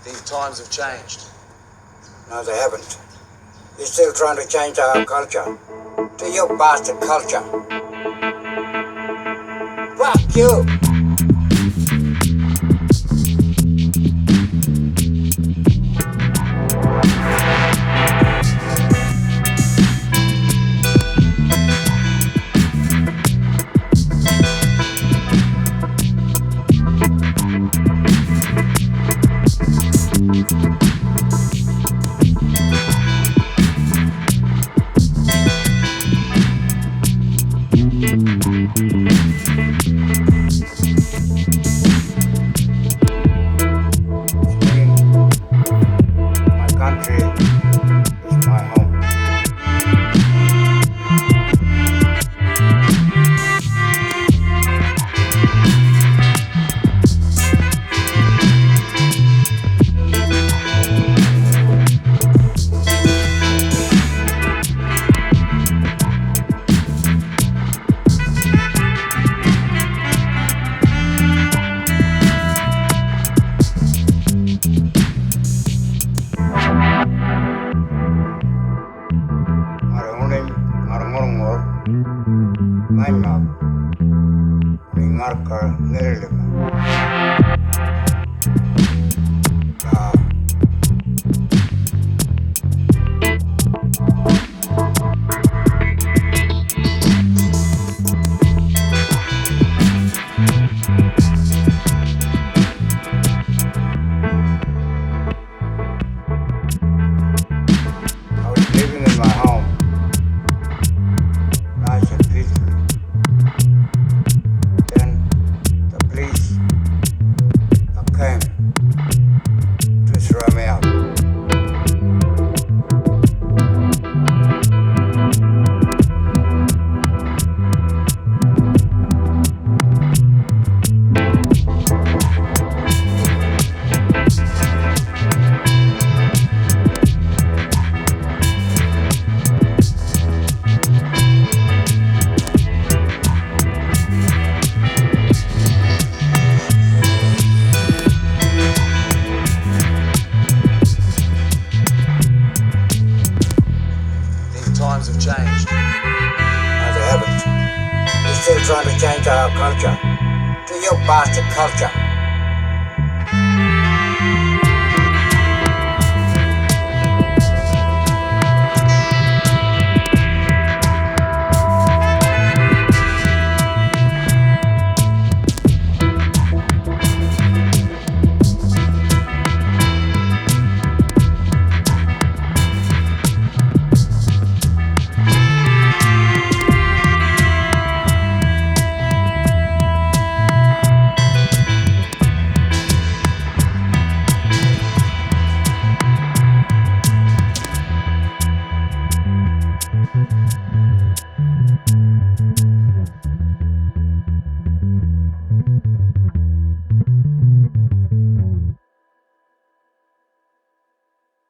These times have changed. No, they haven't. You're still trying to change our culture to your bastard culture. Fuck you! My country is my home. Marmor, banyak mendengarkan lirik. I was living in my home. Nice and peaceful. Then the police came to throw me out. Times have changed. No, they haven't. You're still trying to change our culture to your bastard culture.